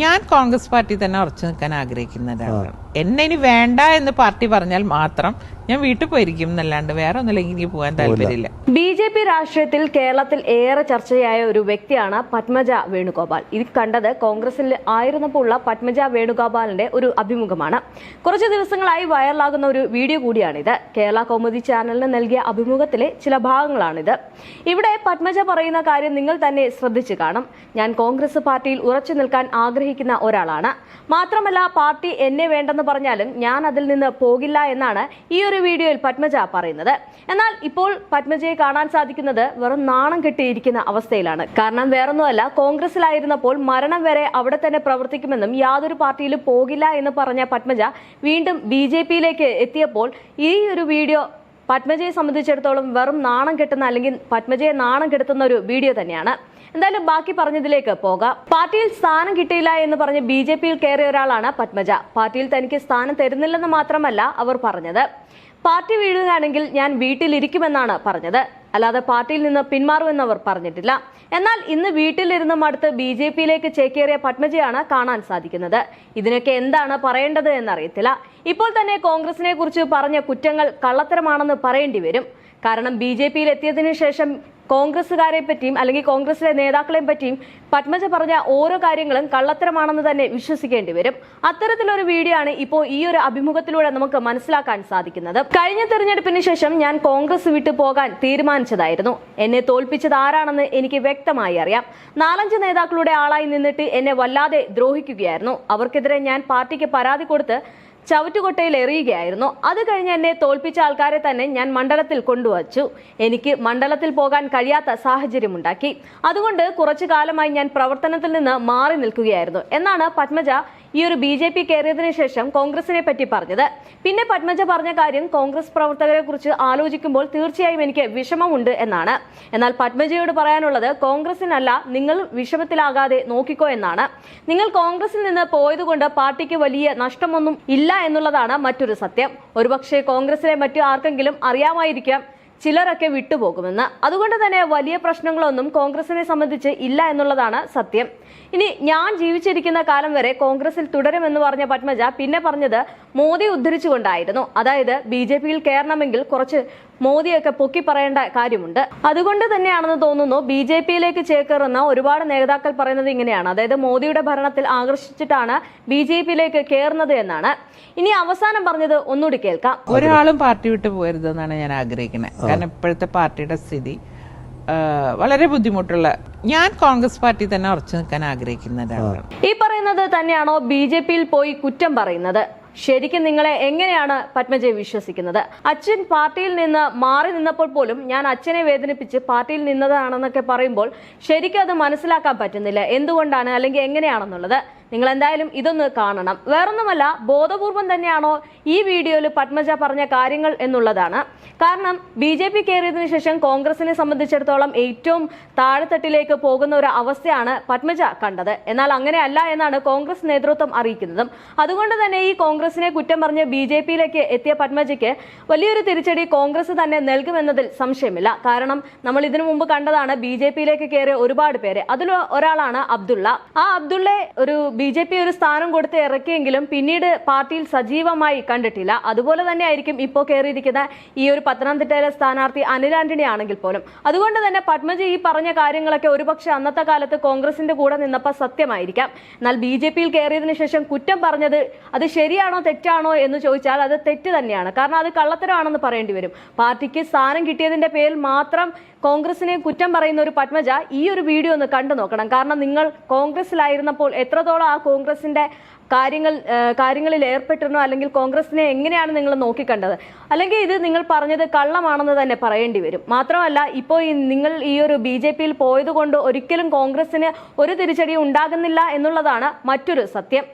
ഞാൻ കോൺഗ്രസ് പാർട്ടി തന്നെ ഉറച്ചു നിൽക്കാൻ ആഗ്രഹിക്കുന്ന ഒരാളാണ്. എന്നെ ഇനി വേണ്ട എന്ന് പാർട്ടി പറഞ്ഞാൽ മാത്രം ഞാൻ വീട്ടിൽ പോയിരിക്കും എന്നല്ലാണ്ട് വേറെ ഒന്നില്ലെങ്കിൽ എനിക്ക് പോകാൻ താല്പര്യമില്ല. BJP രാഷ്ട്രീയത്തിൽ കേരളത്തിൽ ഏറെ ചർച്ചയായ ഒരു വ്യക്തിയാണ് പത്മജ വേണുഗോപാൽ. ഇത് കണ്ടത് കോൺഗ്രസിൽ ആയിരുന്നപ്പോൾ ഉള്ള പത്മജ വേണുഗോപാലിന്റെ ഒരു അഭിമുഖമാണ്. കുറച്ച് ദിവസങ്ങളായി വൈറലാകുന്ന ഒരു വീഡിയോ കൂടിയാണിത്. കേരള കൗമുദി ചാനലിന് നൽകിയ അഭിമുഖത്തിലെ ചില ഭാഗങ്ങളാണിത്. ഇവിടെ പത്മജ പറയുന്ന കാര്യം നിങ്ങൾ തന്നെ ശ്രദ്ധിച്ചു കാണും. ഞാൻ കോൺഗ്രസ് പാർട്ടിയിൽ ഉറച്ചു നിൽക്കാൻ ആഗ്രഹിക്കുന്ന ഒരാളാണ്. മാത്രമല്ല പാർട്ടി എന്നെ വേണ്ടെന്ന് പറഞ്ഞാലും ഞാൻ അതിൽ നിന്ന് പോകില്ല എന്നാണ് ഈ ഒരു വീഡിയോയിൽ പത്മജ പറയുന്നത്. എന്നാൽ ഇപ്പോൾ പത്മജയെ കാണാൻ സാധിക്കുന്നത് വെറും നാണം കെട്ടിയിരിക്കുന്ന അവസ്ഥയിലാണ്. കാരണം വേറൊന്നുമല്ല, കോൺഗ്രസിലായിരുന്നപ്പോൾ മരണം വരെ അവിടെ തന്നെ പ്രവർത്തിക്കുമെന്നും യാതൊരു പാർട്ടിയിലും പോകില്ല എന്ന് പറഞ്ഞ പത്മജ വീണ്ടും BJPയിലേക്ക് എത്തിയപ്പോൾ ഈ ഒരു വീഡിയോ പത്മജയെ സംബന്ധിച്ചിടത്തോളം വെറും നാണം കെട്ടുന്ന അല്ലെങ്കിൽ പത്മജയെ നാണം കെടുത്തുന്ന ഒരു വീഡിയോ തന്നെയാണ്. എന്തായാലും ബാക്കി പറഞ്ഞതിലേക്ക് പോകാം. പാർട്ടിയിൽ സ്ഥാനം കിട്ടിയില്ല എന്ന് പറഞ്ഞ് BJPയിൽ കയറിയ ഒരാളാണ് പത്മജ. പാർട്ടിയിൽ തനിക്ക് സ്ഥാനം തരുന്നില്ലെന്ന് മാത്രമല്ല അവർ പറഞ്ഞത്. പാർട്ടി വീഴുകയാണെങ്കിൽ ഞാൻ വീട്ടിലിരിക്കുമെന്നാണ് പറഞ്ഞത്, അല്ലാതെ പാർട്ടിയിൽ നിന്ന് പിന്മാറുമെന്ന് അവർ പറഞ്ഞിട്ടില്ല. എന്നാൽ ഇന്ന് വീട്ടിലിരുന്ന് മടുത്ത് BJPയിലേക്ക് ചേക്കേറിയ പത്മജയാണ് കാണാൻ സാധിക്കുന്നത്. ഇതിനൊക്കെ എന്താണ് പറയേണ്ടത് എന്നറിയത്തില്ല. ഇപ്പോൾ തന്നെ കോൺഗ്രസിനെ കുറിച്ച് പറഞ്ഞ കുറ്റങ്ങൾ കള്ളത്തരമാണെന്ന് പറയേണ്ടി വരും. കാരണം BJPയിൽ എത്തിയതിനു ശേഷം കോൺഗ്രസുകാരെ പറ്റിയും അല്ലെങ്കിൽ കോൺഗ്രസിലെ നേതാക്കളെയും പറ്റിയും പത്മജ പറഞ്ഞ ഓരോ കാര്യങ്ങളും കള്ളത്തരമാണെന്ന് തന്നെ വിശ്വസിക്കേണ്ടി വരും. അത്തരത്തിലൊരു വീഡിയോ ആണ് ഇപ്പോൾ ഈ ഒരു അഭിമുഖത്തിലൂടെ നമുക്ക് മനസ്സിലാക്കാൻ സാധിക്കുന്നത്. കഴിഞ്ഞ തെരഞ്ഞെടുപ്പിന് ശേഷം ഞാൻ കോൺഗ്രസ് വിട്ടു പോകാൻ തീരുമാനിച്ചതായിരുന്നു. എന്നെ തോൽപ്പിച്ചത് ആരാണെന്ന് എനിക്ക് വ്യക്തമായി അറിയാം. 4-5 നേതാക്കളുടെ ആളായി നിന്നിട്ട് എന്നെ വല്ലാതെ ദ്രോഹിക്കുകയായിരുന്നു. അവർക്കെതിരെ ഞാൻ പാർട്ടിക്ക് പരാതി കൊടുത്ത് ചവറ്റുകൊട്ടയിൽ എറിയുകയായിരുന്നു. അത് കഴിഞ്ഞ് എന്നെ തോൽപ്പിച്ച ആൾക്കാരെ തന്നെ ഞാൻ മണ്ഡലത്തിൽ കൊണ്ടുവച്ചു. എനിക്ക് മണ്ഡലത്തിൽ പോകാൻ കഴിയാത്ത സാഹചര്യമുണ്ടാക്കി. അതുകൊണ്ട് കുറച്ചു കാലമായി ഞാൻ പ്രവർത്തനത്തിൽ നിന്ന് മാറി നിൽക്കുകയായിരുന്നു എന്നാണ് പത്മജ ഈ ഒരു BJP കയറിയതിനു ശേഷം കോൺഗ്രസിനെ പറ്റി പറഞ്ഞത്. പിന്നെ പത്മജ പറഞ്ഞ കാര്യം കോൺഗ്രസ് പ്രവർത്തകരെ കുറിച്ച് ആലോചിക്കുമ്പോൾ തീർച്ചയായും എനിക്ക് വിഷമമുണ്ട് എന്നാണ്. എന്നാൽ പത്മജയോട് പറയാനുള്ളത് കോൺഗ്രസിനല്ല, നിങ്ങൾ വിഷമത്തിലാകാതെ നോക്കിക്കോ എന്നാണ്. നിങ്ങൾ കോൺഗ്രസിൽ നിന്ന് പോയതുകൊണ്ട് പാർട്ടിക്ക് വലിയ നഷ്ടമൊന്നും ഇല്ല എന്നുള്ളതാണ് മറ്റൊരു സത്യം. ഒരുപക്ഷെ കോൺഗ്രസിലെ മറ്റു ആർക്കെങ്കിലും അറിയാമായിരിക്കാം ചിലരൊക്കെ വിട്ടുപോകുമെന്ന്. അതുകൊണ്ട് തന്നെ വലിയ പ്രശ്നങ്ങളൊന്നും കോൺഗ്രസിനെ സംബന്ധിച്ച് ഇല്ല എന്നുള്ളതാണ് സത്യം. ഇനി ഞാൻ ജീവിച്ചിരിക്കുന്ന കാലം വരെ കോൺഗ്രസിൽ തുടരുമെന്ന് പറഞ്ഞ പത്മജ പിന്നെ പറഞ്ഞത് മോദി ഉദ്ധരിച്ചുകൊണ്ടായിരുന്നു. അതായത് BJPയിൽ കയറണമെങ്കിൽ കുറച്ച് മോദിയൊക്കെ പൊക്കി പറയേണ്ട കാര്യമുണ്ട്. അതുകൊണ്ട് തന്നെയാണെന്ന് തോന്നുന്നു BJPയിലേക്ക് ചേക്കേറുന്ന ഒരുപാട് നേതാക്കൾ പറയുന്നത് ഇങ്ങനെയാണ്. അതായത് മോദിയുടെ ഭരണത്തിൽ ആകർഷിച്ചിട്ടാണ് BJPയിലേക്ക് കയറുന്നത് എന്നാണ്. ഇനി അവസാനം പറഞ്ഞത് ഒന്നുകൂടി കേൾക്കാം. ഒരാളും പാർട്ടി വിട്ടു പോകരുതെന്നാണ് ഞാൻ ആഗ്രഹിക്കുന്നത്. കാരണം ഇപ്പോഴത്തെ പാർട്ടിയുടെ സ്ഥിതി വളരെ ബുദ്ധിമുട്ടുള്ള. ഞാൻ കോൺഗ്രസ് പാർട്ടി തന്നെ ഉറച്ചു നിൽക്കാൻ ആഗ്രഹിക്കുന്ന ഒരാളാണ്. ഈ പറയുന്നത് തന്നെയാണോ BJPയിൽ പോയി കുറ്റം പറയുന്നത്? ശരിക്കും നിങ്ങളെ എങ്ങനെയാണ് പത്മജയെ വിശ്വസിക്കുന്നത്? അച്ഛൻ പാർട്ടിയിൽ നിന്ന് മാറി നിന്നപ്പോൾ പോലും ഞാൻ അച്ഛനെ വേദനിപ്പിച്ച് പാർട്ടിയിൽ നിന്നതാണെന്നൊക്കെ പറയുമ്പോൾ ശരിക്കും അത് മനസ്സിലാക്കാൻ പറ്റുന്നില്ല. എന്തുകൊണ്ടാണ് അല്ലെങ്കിൽ എങ്ങനെയാണെന്നുള്ളത് നിങ്ങൾ എന്തായാലും ഇതൊന്ന് കാണണം. വേറൊന്നുമല്ല, ബോധപൂർവം തന്നെയാണോ ഈ വീഡിയോയിൽ പത്മജ പറഞ്ഞ കാര്യങ്ങൾ എന്നുള്ളതാണ്. കാരണം BJP കയറിയതിനു ശേഷം കോൺഗ്രസിനെ സംബന്ധിച്ചിടത്തോളം ഏറ്റവും താഴെത്തട്ടിലേക്ക് പോകുന്ന ഒരു അവസ്ഥയാണ് പത്മജ കണ്ടത്. എന്നാൽ അങ്ങനെയല്ല എന്നാണ് കോൺഗ്രസ് നേതൃത്വം അറിയിക്കുന്നതും. അതുകൊണ്ട് തന്നെ ഈ കോൺഗ്രസിനെ കുറ്റം പറഞ്ഞ് BJPയിലേക്ക് എത്തിയ പത്മജയ്ക്ക് വലിയൊരു തിരിച്ചടി കോൺഗ്രസ് തന്നെ നൽകുമെന്നതിൽ സംശയമില്ല. കാരണം നമ്മൾ ഇതിനു മുമ്പ് കണ്ടതാണ് BJPയിലേക്ക് കയറിയ ഒരുപാട് പേര്. അതിൽ ഒരാളാണ് അബ്ദുള്ള. ആ അബ്ദുള്ള ഒരു BJP ഒരു സ്ഥാനം കൊടുത്ത് ഇറക്കിയെങ്കിലും പിന്നീട് പാർട്ടിയിൽ സജീവമായി കണ്ടിട്ടില്ല. അതുപോലെ തന്നെ ആയിരിക്കും ഇപ്പോൾ കയറിയിരിക്കുന്ന ഈ ഒരു പത്തനംതിട്ടയിലെ സ്ഥാനാർത്ഥി അനിൽ ആന്റണി ആണെങ്കിൽ പോലും. അതുകൊണ്ട് തന്നെ പത്മജ ഈ പറഞ്ഞ കാര്യങ്ങളൊക്കെ ഒരുപക്ഷെ അന്നത്തെ കാലത്ത് കോൺഗ്രസിന്റെ കൂടെ നിന്നപ്പോൾ സത്യമായിരിക്കാം. എന്നാൽ BJPയിൽ കയറിയതിനു ശേഷം കുറ്റം പറഞ്ഞത് അത് ശരിയാണോ തെറ്റാണോ എന്ന് ചോദിച്ചാൽ അത് തെറ്റ് തന്നെയാണ്. കാരണം അത് കള്ളത്തരമാണെന്ന് പറയേണ്ടി വരും. പാർട്ടിക്ക് സ്ഥാനം കിട്ടിയതിന്റെ പേരിൽ മാത്രം കോൺഗ്രസിനെ കുറ്റം പറയുന്ന ഒരു പത്മജ ഈ ഒരു വീഡിയോ ഒന്ന് കണ്ടു നോക്കണം. കാരണം നിങ്ങൾ കോൺഗ്രസിലായിരുന്നപ്പോൾ എത്രത്തോളം ആ കോൺഗ്രസിന്റെ കാര്യങ്ങളിൽ ഏർപ്പെട്ടിരുന്നോ, അല്ലെങ്കിൽ കോൺഗ്രസിനെ എങ്ങനെയാണ് നിങ്ങൾ നോക്കിക്കണ്ടത്? അല്ലെങ്കിൽ ഇത് നിങ്ങൾ പറഞ്ഞത് കള്ളമാണെന്ന് തന്നെ പറയേണ്ടി വരും. മാത്രമല്ല ഇപ്പോൾ നിങ്ങൾ ഈ ഒരു BJPയിൽ പോയതുകൊണ്ട് ഒരിക്കലും കോൺഗ്രസിന് ഒരു തിരിച്ചടി ഉണ്ടാകുന്നില്ല എന്നുള്ളതാണ് മറ്റൊരു സത്യം.